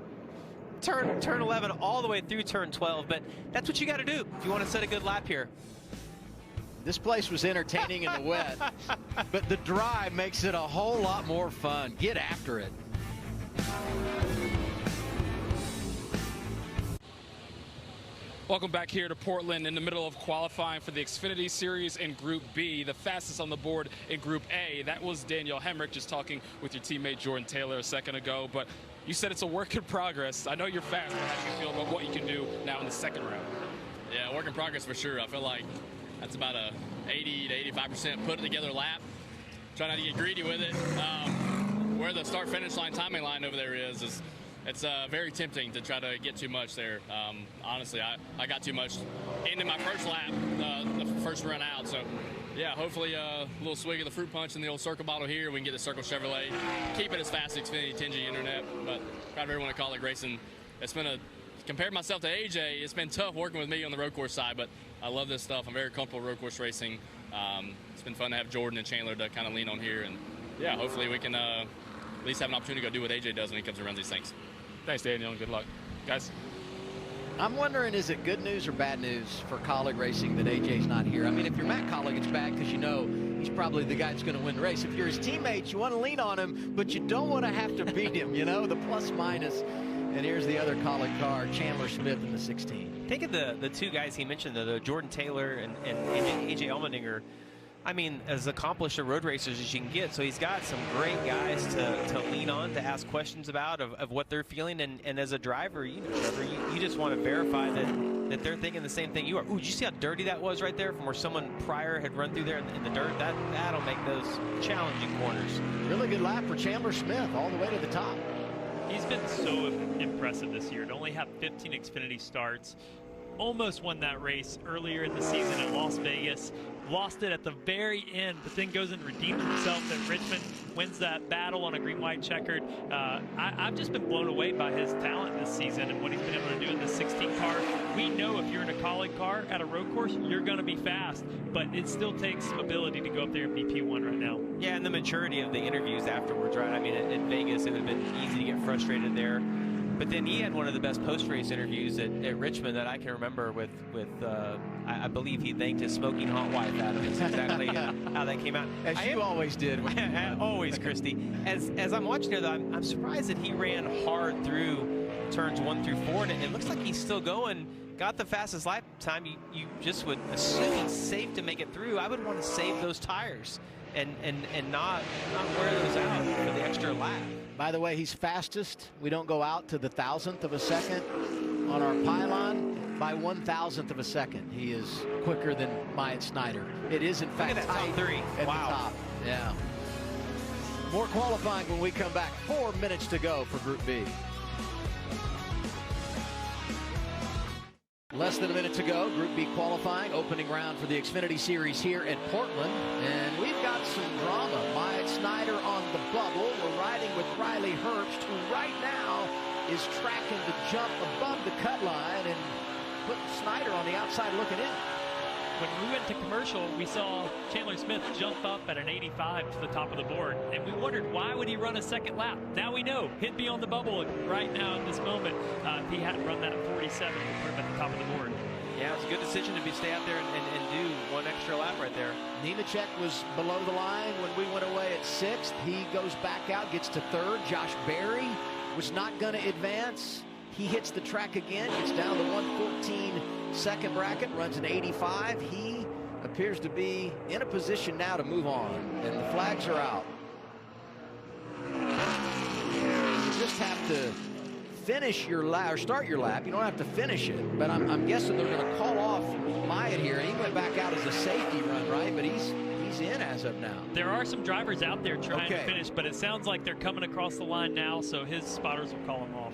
turn 11 all the way through turn 12. But that's what you got to do if you want to set a good lap here. This place was entertaining in the wet, but the dry makes it a whole lot more fun. Get after it. Welcome back here to Portland in the middle of qualifying for the Xfinity Series in Group B, the fastest on the board in Group A. That was Daniel Hemrick just talking with your teammate Jordan Taylor a second ago, but you said it's a work in progress. I know you're fast, but how do you feel about what you can do now in the second round? Yeah, work in progress for sure. I feel like that's about a 80 to 85% put together lap. Try not to get greedy with it. Where the start-finish line, timing line over there is it's very tempting to try to get too much there. Honestly, I got too much into my first lap, the first run out. So, yeah, hopefully a little swig of the fruit punch in the old Circle bottle here. We can get the Circle Chevrolet, keep it as fast as Xfinity 10G Internet. But proud of everyone at Colleague Racing. It's been compared myself to AJ, it's been tough working with me on the road course side, but I love this stuff. I'm very comfortable road course racing. It's been fun to have Jordan and Chandler to kind of lean on here, and yeah, hopefully we can at least have an opportunity to go do what AJ does when he comes and runs these things. Thanks, Daniel, and good luck. Guys. I'm wondering, is it good news or bad news for Kaulig Racing that AJ's not here? I mean, if you're Matt Kaulig, it's bad because you know he's probably the guy that's going to win the race. If you're his teammates, you want to lean on him, but you don't want to have to beat him, you know, the plus minus. And here's the other Kaulig car, Chandler Smith in the 16. Think of the two guys he mentioned, the Jordan Taylor and AJ Allmendinger. I mean, as accomplished a road racers as you can get. So he's got some great guys to lean on, to ask questions about of what they're feeling. And as a driver, you know, Trevor, you just want to verify that they're thinking the same thing you are. Ooh, did you see how dirty that was right there from where someone prior had run through there in the dirt? That'll make those challenging corners. Really good lap for Chandler Smith all the way to the top. He's been so impressive this year to only have 15 Xfinity starts. Almost won that race earlier in the season at Las Vegas. Lost it at the very end, but then goes and redeems himself at Richmond, wins that battle on a green-white checkered. I've just been blown away by his talent this season and what he's been able to do in this 16 car. We know if you're in a Kaulig car at a road course, you're going to be fast, but it still takes ability to go up there and be P1 right now. Yeah, and the maturity of the interviews afterwards, right? I mean, at Vegas, it would have been easy to get frustrated there. But then he had one of the best post-race interviews at Richmond that I can remember with I believe he thanked his smoking hot wife, Adam. That's exactly how that came out. As you always did. Always, Christy. As I'm watching here, though, I'm surprised that he ran hard through turns 1 through 4, and it looks like he's still going. Got the fastest lap time. You just would assume it's safe to make it through. I would want to save those tires and not wear those out for the extra lap. By the way, he's fastest. We don't go out to the 1,000th of a second on our pylon. By 1,000th of a second, he is quicker than Myatt Snider. It is, in fact, tight top 3 at the wow. top. Yeah. More qualifying when we come back. 4 minutes to go for Group B. Less than a minute to go. Group B qualifying. Opening round for the Xfinity Series here at Portland. And we've got some drama. Myatt Snider on the bubble. We're riding with Riley Herbst, who right now is tracking the jump above the cut line and putting Snider on the outside looking in. When we went to commercial, we saw Chandler Smith jump up at an 85 to the top of the board, and we wondered why would he run a second lap. Now we know he'd be on the bubble right now in this moment. If he hadn't run that 47, we'd put him at the top of the board. Yeah, it's a good decision to stay out there and do one extra lap right there. Nemechek was below the line when we went away at 6th. He goes back out, gets to 3rd. Josh Berry was not going to advance. He hits the track again, gets down to 114 second bracket, runs an 85. He appears to be in a position now to move on, and the flags are out. You just have to finish your lap, or start your lap. You don't have to finish it, but I'm guessing they're going to call off Myatt here. He went back out as a safety run, right? But he's in as of now. There are some drivers out there trying to finish, but it sounds like they're coming across the line now, so his spotters will call him off.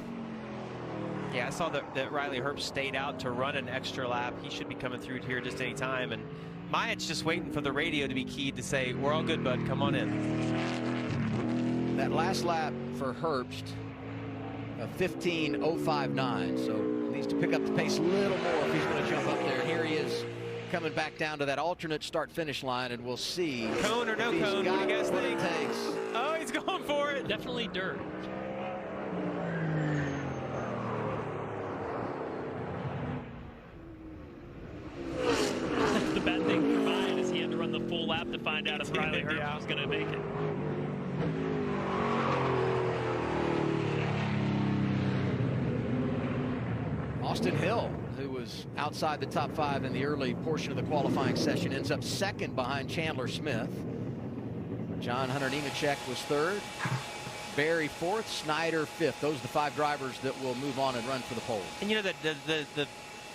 Yeah, I saw that Riley Herbst stayed out to run an extra lap. He should be coming through here just any time. And Myatt's just waiting for the radio to be keyed to say, we're all good, bud. Come on in. That last lap for Herbst, a 15:059. So needs to pick up the pace a little more if he's going to jump up there. Here he is coming back down to that alternate start-finish line, and we'll see. Cone or no cone, what do you guys think? Oh, he's going for it. Definitely dirt. The bad thing for Myatt is he had to run the full lap to find out if Riley Herbst was going to make it. Austin Hill, who was outside the top 5 in the early portion of the qualifying session, ends up 2nd behind Chandler Smith. John Hunter Nemechek was 3rd. Berry 4th, Snider 5th. Those are the 5 drivers that will move on and run for the pole. And you know that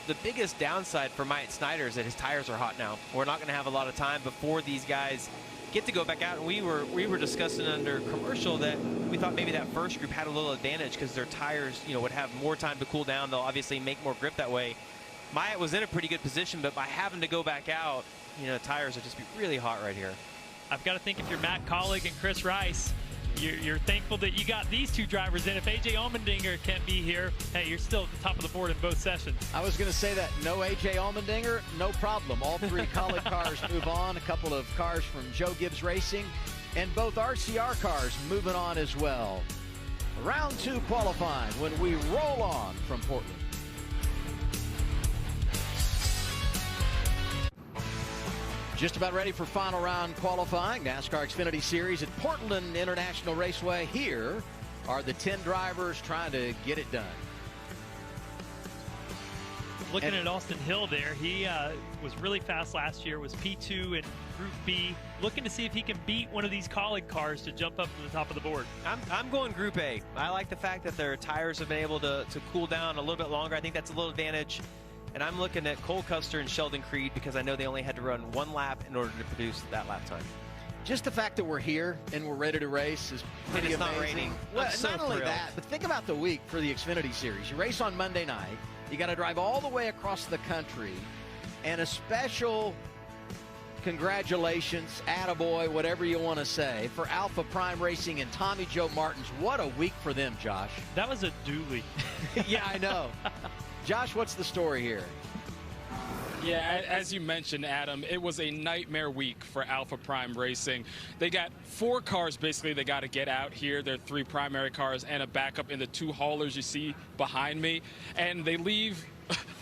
the biggest downside for Myatt Snider is that his tires are hot now. We're not going to have a lot of time before these guys get to go back out. And we were discussing under commercial that we thought maybe that first group had a little advantage because their tires, you know, would have more time to cool down. They'll obviously make more grip that way. Myatt was in a pretty good position, but by having to go back out, you know, the tires would just be really hot right here. I've got to think if you're Matt Kaulig and Chris Rice, you're thankful that you got these two drivers in. If A.J. Allmendinger can't be here, hey, you're still at the top of the board in both sessions. I was going to say that. No A.J. Allmendinger, no problem. All three Kaulig cars move on. A couple of cars from Joe Gibbs Racing, and both RCR cars moving on as well. Round 2 qualifying when we roll on from Portland. Just about ready for final round qualifying. NASCAR Xfinity Series at Portland International Raceway. Here are the 10 drivers trying to get it done. Looking at Austin Hill there, he was really fast last year, was P2 in Group B. Looking to see if he can beat one of these Kaulig cars to jump up to the top of the board. I'm going Group A. I like the fact that their tires have been able to cool down a little bit longer. I think that's a little advantage. And I'm looking at Cole Custer and Sheldon Creed because I know they only had to run 1 lap in order to produce that lap time. Just the fact that we're here and we're ready to race is pretty amazing. Not raining. Well, not only that, but think about the week for the Xfinity Series. You race on Monday night. You got to drive all the way across the country, and a special congratulations, attaboy, whatever you want to say, for Alpha Prime Racing and Tommy Joe Martins. What a week for them, Josh. That was a dually. Yeah, I know. Josh, what's the story here? Yeah, as you mentioned, Adam, it was a nightmare week for Alpha Prime Racing. They got 4 cars, basically, they got to get out here. There are 3 primary cars and a backup in the 2 haulers you see behind me. And they leave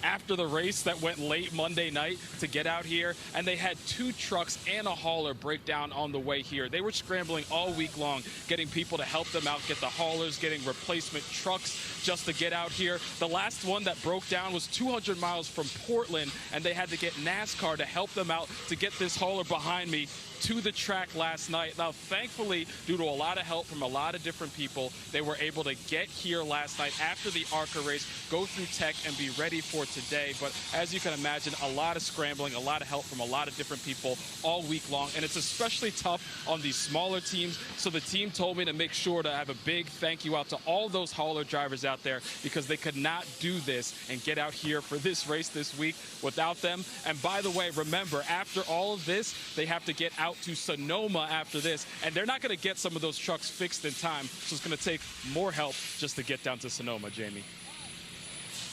after the race that went late Monday night to get out here, and they had 2 trucks and a hauler break down on the way here. They were scrambling all week long, getting people to help them out, get the haulers, getting replacement trucks just to get out here. The last one that broke down was 200 miles from Portland, and they had to get NASCAR to help them out to get this hauler behind me to the track last night. Now, thankfully, due to a lot of help from a lot of different people, they were able to get here last night after the ARCA race, go through tech, and be ready for today. But as you can imagine, a lot of scrambling, a lot of help from a lot of different people all week long, and it's especially tough on these smaller teams. So the team told me to make sure to have a big thank you out to all those hauler drivers out there, because they could not do this and get out here for this race this week without them. And by the way, remember, after all of this, they have to get out to Sonoma after this, and they're not going to get some of those trucks fixed in time, so it's going to take more help just to get down to Sonoma, Jamie.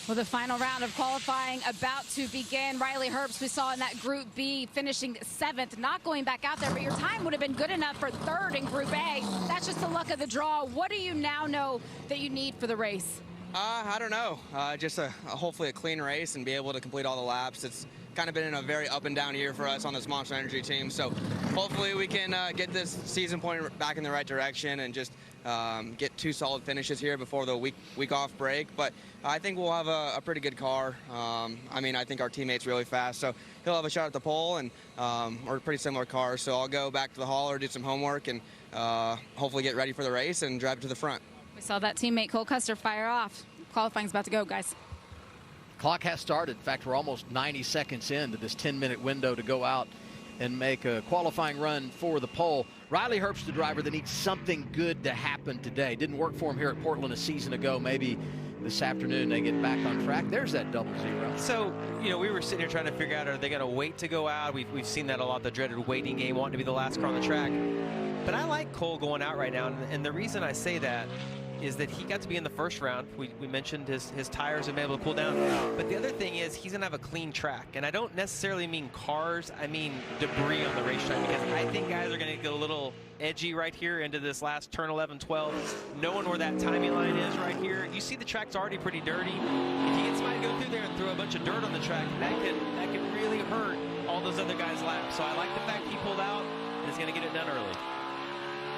Well, the final round of qualifying about to begin. Riley Herbst, we saw in that Group B, finishing 7th, not going back out there, but your time would have been good enough for 3rd in Group A. That's just the luck of the draw. What do you now know that you need for the race? I don't know. Just hopefully a clean race and be able to complete all the laps. It's kind of been in a very up and down year for us on this Monster Energy team. So hopefully we can get this season point back in the right direction and just get 2 solid finishes here before the week off break. But I think we'll have a pretty good car. I mean, I think our teammate's really fast, so he'll have a shot at the pole, and we're pretty similar cars. So I'll go back to the hauler, do some homework, and hopefully get ready for the race and drive to the front. We saw that teammate Cole Custer fire off. Qualifying's about to go, guys. Clock has started. In fact, we're almost 90 seconds into this 10-minute window to go out and make a qualifying run for the pole. Riley Herbst, the driver that needs something good to happen today. Didn't work for him here at Portland a season ago. Maybe this afternoon they get back on track. There's that 0. So, you know, we were sitting here trying to figure out, are they going to wait to go out? We've seen that a lot, the dreaded waiting game, wanting to be the last car on the track. But I like Cole going out right now, and the reason I say that is that he got to be in the first round. We mentioned his tires have been able to cool down. But the other thing is he's going to have a clean track. And I don't necessarily mean cars. I mean debris on the racetrack, because I think guys are going to get a little edgy right here into this last turn 11, 12. Knowing where that timing line is right here. You see the track's already pretty dirty. If you get somebody to go through there and throw a bunch of dirt on the track, that could really hurt all those other guys' laps. So I like the fact he pulled out and is going to get it done early.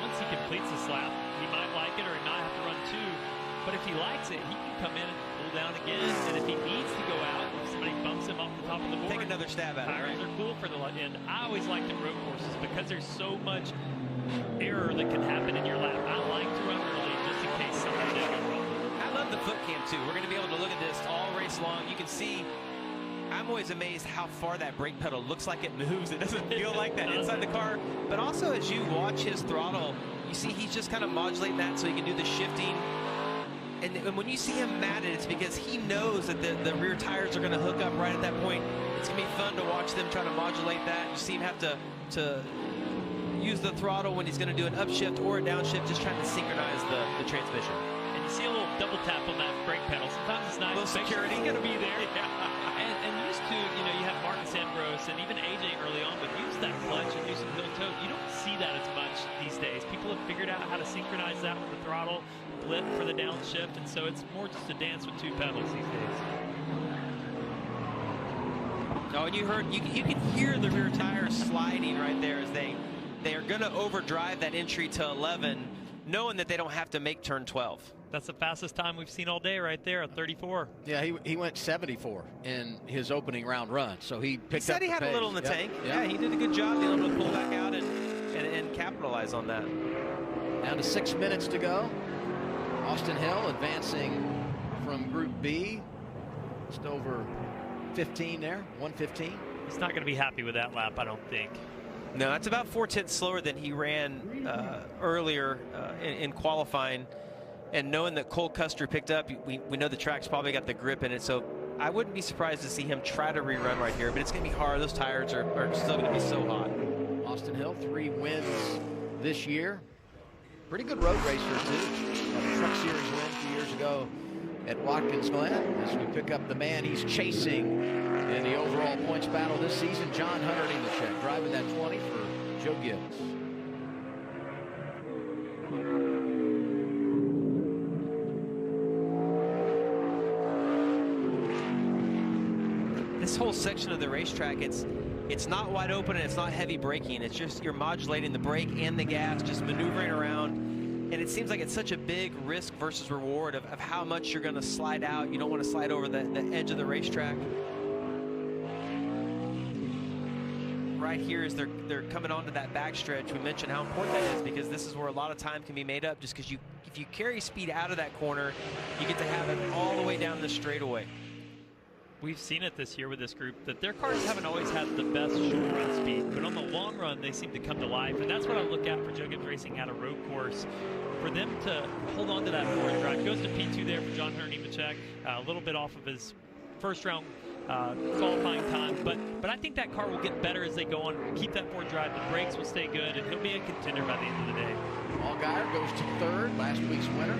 Once he completes this lap, he might like it or he might have to run 2. But if he likes it, he can come in and pull down again. And if he needs to go out, if somebody bumps him off the top of the board, take another stab at it. Tires are cool for the end. I always like the road courses because there's so much error that can happen in your lap. I like to run early just in case something did go wrong. I love the foot cam too. We're going to be able to look at this all race long. You can see. I'm always amazed how far that brake pedal looks like it moves. It doesn't feel like that inside the car. But also as you watch his throttle, you see he's just kind of modulating that so he can do the shifting. And when you see him matted, it's because he knows that the rear tires are going to hook up right at that point. It's going to be fun to watch them try to modulate that. You see him have to use the throttle when he's going to do an upshift or a downshift, just trying to synchronize the transmission. And you see a little double tap on that brake pedal. Sometimes it's nice. A little security. He's going to be there. And used to, you have Marcus Ambrose and even AJ early on, but use that clutch and do some heel toe. You don't see that as much these days. People have figured out how to synchronize that with the throttle, blip for the downshift, and so it's more just a dance with two pedals these days. Oh, and you can hear the rear tires sliding right there as they are going to overdrive that entry to 11, knowing that they don't have to make turn 12. That's the fastest time we've seen all day right there at 34. Yeah, he went 74 in his opening round run, so he picked up. He said he had a little in the tank. Yeah, he did a good job being able to pull back out and capitalize on that. Down to 6 minutes to go. Austin Hill advancing from Group B, just over 15 there, 1:15. He's not going to be happy with that lap, I don't think. No, that's about 4/10 slower than he ran earlier in qualifying. And knowing that Cole Custer picked up, we know the track's probably got the grip in it, so I wouldn't be surprised to see him try to rerun right here, but it's going to be hard. Those tires are still going to be so hot. Austin Hill, 3 wins this year. Pretty good road racer, too. Got a Truck Series win a few years ago at Watkins Glen. As we pick up the man he's chasing in the overall points battle this season, John Hunter Nemechek, driving that 20 for Joe Gibbs. This whole section of the racetrack, it's not wide open and it's not heavy braking. It's just you're modulating the brake and the gas, just maneuvering around. And it seems like it's such a big risk versus reward of how much you're going to slide out. You don't want to slide over the edge of the racetrack. Right here as they're coming onto that backstretch, we mentioned how important that is because this is where a lot of time can be made up. Just because if you carry speed out of that corner, you get to have it all the way down the straightaway. We've seen it this year with this group that their cars haven't always had the best short run speed, but on the long run they seem to come to life, and that's what I look at for Joe Gibbs Racing at a road course. For them to hold on to that forward drive, goes to P2 there for John Hunter Nemechek, a little bit off of his first round qualifying time, but I think that car will get better as they go on, keep that forward drive, the brakes will stay good, and he'll be a contender by the end of the day. Allgaier goes to 3rd, last week's winner.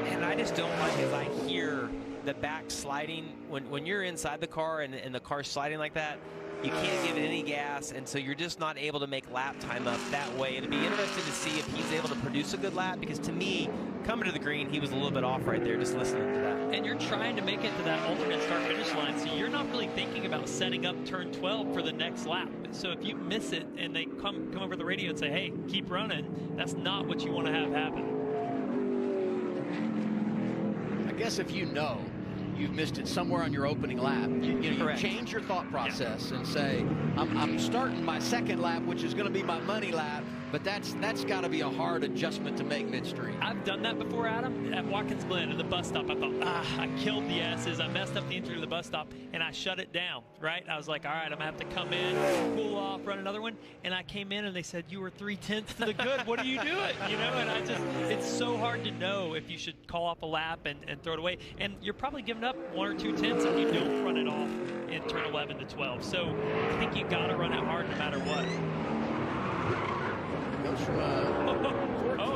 And I just don't like as I hear the back sliding when you're inside the car and the car's sliding like that, you can't give it any gas, and so you're just not able to make lap time up that way. It'll be interesting to see if he's able to produce a good lap, because to me, coming to the green, he was a little bit off right there just listening to that. And you're trying to make it to that alternate start finish line, so you're not really thinking about setting up turn 12 for the next lap. So if you miss it and they come over the radio and say, hey, keep running, that's not what you want to have happen. I guess if you know you've missed it somewhere on your opening lap, you change your thought process and say, I'm starting my 2nd lap, which is going to be my money lap, but that's got to be a hard adjustment to make midstream. I've done that before, Adam, at Watkins Glen at the bus stop. I thought, I killed the S's. I messed up the entry to the bus stop, and I shut it down, right? I was like, all right, I'm going to have to come in, cool off, run another one. And I came in, and they said, you were 3/10 to the good. What are you doing? And it's so hard to know if you should call off a lap and throw it away. And you're probably giving up 1 or 2 tenths if you don't run it off in turn 11 to 12. So I think you got to run it hard no matter what. Goes from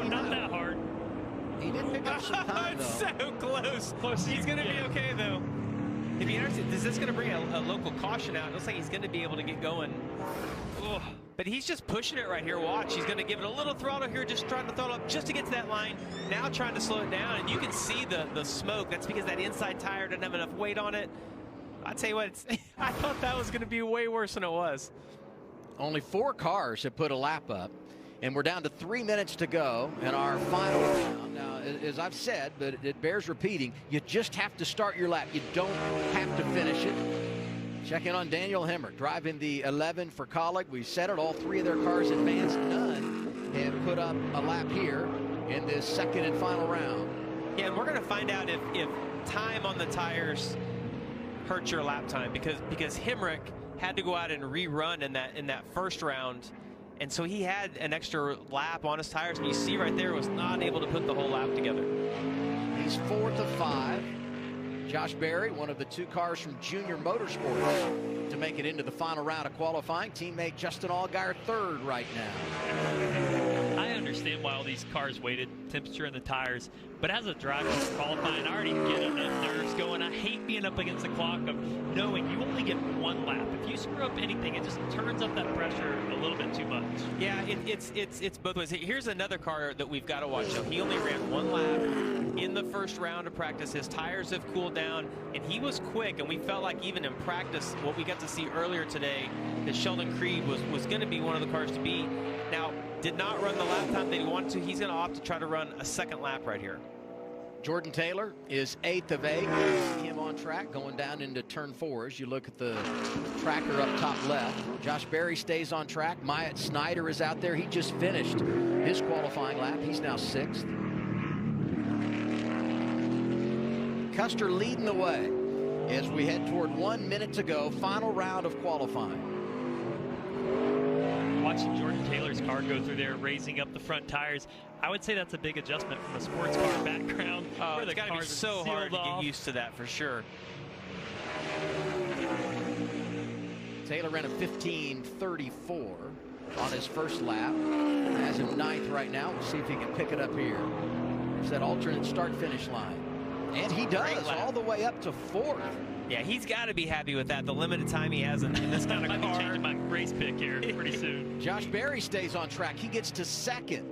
not that hard. He did pick up some time, though. It's so close. He's going to be okay, though. If you notice, is this going to bring a local caution out? It looks like he's going to be able to get going. Ugh. But he's just pushing it right here. Watch. He's going to give it a little throttle here, just trying to throttle up just to get to that line. Now trying to slow it down, and you can see the smoke. That's because that inside tire doesn't have enough weight on it. I tell you what, I thought that was going to be way worse than it was. Only 4 cars have put a lap up, and we're down to 3 minutes to go in our final round. Now, as I've said, but it bears repeating, you just have to start your lap. You don't have to finish it. Check in on Daniel Hemrick, driving the 11 for Kaulig. We said it, all 3 of their cars advanced. None have put up a lap here in this 2nd and final round. Yeah, and we're going to find out if time on the tires hurts your lap time, because Hemrick had to go out and rerun in that first round, and so he had an extra lap on his tires, and you see right there was not able to put the whole lap together. He's 4 to 5. Josh Berry, one of the 2 cars from Junior Motorsports to make it into the final round of qualifying. Teammate Justin Allgaier 3rd right now. I understand why all these cars waited, temperature in the tires, but as a driver qualifying, I already get enough nerves going. I hate being up against the clock of knowing you only get 1 lap. If you screw up anything, it just turns up that pressure a little bit too much. Yeah, it's both ways. Here's another car that we've got to watch. So he only ran 1 lap in the first round of practice. His tires have cooled down, and he was quick, and we felt like even in practice, what we got to see earlier today, that Sheldon Creed was going to be one of the cars to beat. Now, did not run the lap time that he wanted to. He's going to opt to try to run a 2nd lap right here. Jordan Taylor is 8th of 8. See him on track going down into turn 4 as you look at the tracker up top left. Josh Berry stays on track. Myatt Snyder is out there. He just finished his qualifying lap. He's now 6th. Custer leading the way as we head toward 1 minute to go. Final round of qualifying. Watching Jordan Taylor's car go through there, raising up the front tires, I would say that's a big adjustment from a sports car background. Where the it's got to be so hard to get used to that for sure. Taylor ran a 15:34 on his first lap. Has him 9th right now. We'll see if he can pick it up here. There's that alternate start-finish line. And he does, all the way up to 4th. Yeah, he's got to be happy with that. The limited time he has in this kind of car. I might be changing my race pick here pretty soon. Josh Berry stays on track. He gets to 2nd.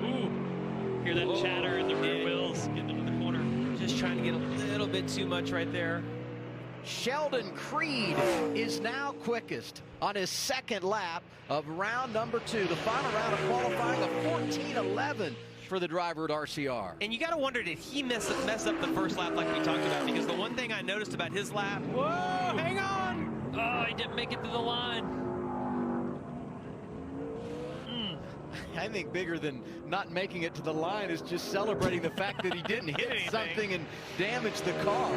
Ooh, hear that chatter in the rear wheels getting into the corner. Just trying to get a little bit too much right there. Sheldon Creed is now quickest on his 2nd lap of round number 2. The final round of qualifying, a 14:11. For the driver at RCR. And you got to wonder, did he mess up the first lap like we talked about? Because the one thing I noticed about his lap, whoa, hang on! Oh, he didn't make it to the line. I think bigger than not making it to the line is just celebrating the fact that he didn't hit something and damage the car.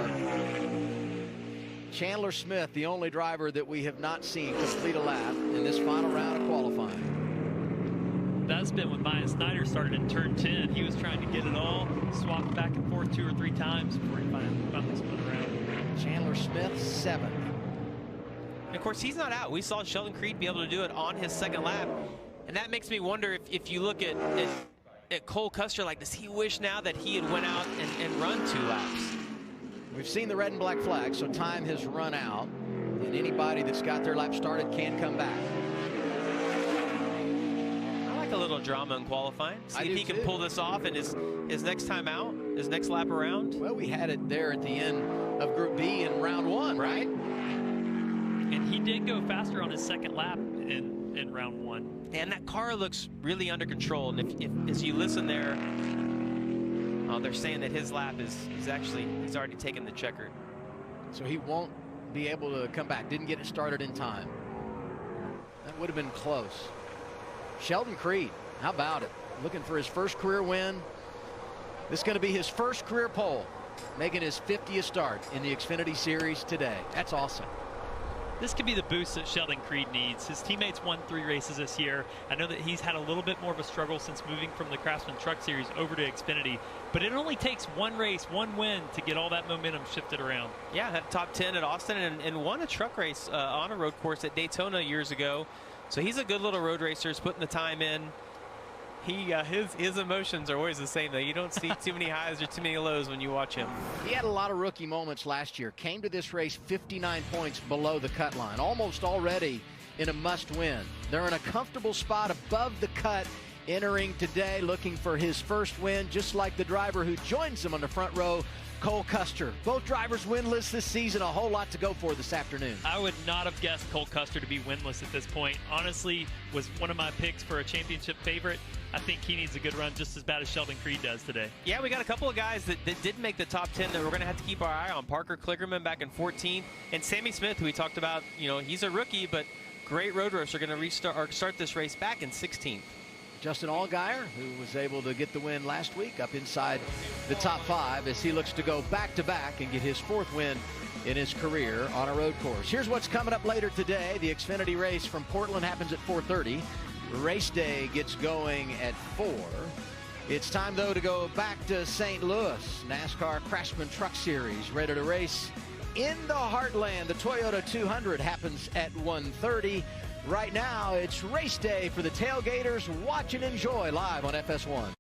Chandler Smith, the only driver that we have not seen complete a lap in this final round of qualifying. That's been when Myatt Snyder started in turn 10. He was trying to get it all, swapped back and forth 2 or 3 times before he finally spun around. Chandler Smith, 7th. And of course, he's not out. We saw Sheldon Creed be able to do it on his 2nd lap. And that makes me wonder if you look at Cole Custer, like, does he wish now that he had went out and run 2 laps? We've seen the red and black flag, so time has run out. And anybody that's got their lap started can come back. A little drama in qualifying. See if he can pull this off in his next time out, his next lap around. Well, we had it there at the end of Group B in round 1, right? And he did go faster on his 2nd lap in round 1. And that car looks really under control. And if as you listen there, they're saying that his lap he's already taken the checkered. So he won't be able to come back. Didn't get it started in time. That would have been close. Sheldon Creed, how about it? Looking for his first career win. This is going to be his first career pole, making his 50th start in the Xfinity Series today. That's awesome. This could be the boost that Sheldon Creed needs. His teammates won 3 races this year. I know that he's had a little bit more of a struggle since moving from the Craftsman Truck Series over to Xfinity, but it only takes 1 race, 1 win to get all that momentum shifted around. Yeah, had top 10 at Austin and won a truck race on a road course at Daytona years ago. So he's a good little road racer. He's putting the time in. His emotions are always the same, though. You don't see too many highs or too many lows when you watch him. He had a lot of rookie moments last year. Came to this race 59 points below the cut line, almost already in a must-win. They're in a comfortable spot above the cut, entering today, looking for his first win, just like the driver who joins him on the front row, Cole Custer. Both drivers winless this season. A whole lot to go for this afternoon. I would not have guessed Cole Custer to be winless at this point. Honestly, was one of my picks for a championship favorite. I think he needs a good run just as bad as Sheldon Creed does today. Yeah, we got a couple of guys that did make the top 10 that we're going to have to keep our eye on. Parker Kligerman back in 14th, and Sammy Smith, who we talked about. You know, he's a rookie, but great road racer, going to start this race back in 16th. Justin Allgaier, who was able to get the win last week, up inside the top 5 as he looks to go back-to-back and get his 4th win in his career on a road course. Here's what's coming up later today. The Xfinity race from Portland happens at 4:30. Race day gets going at 4. It's time, though, to go back to St. Louis. NASCAR Craftsman Truck Series ready to race in the heartland. The Toyota 200 happens at 1:30. Right now, it's race day for the tailgaters. Watch and enjoy live on FS1.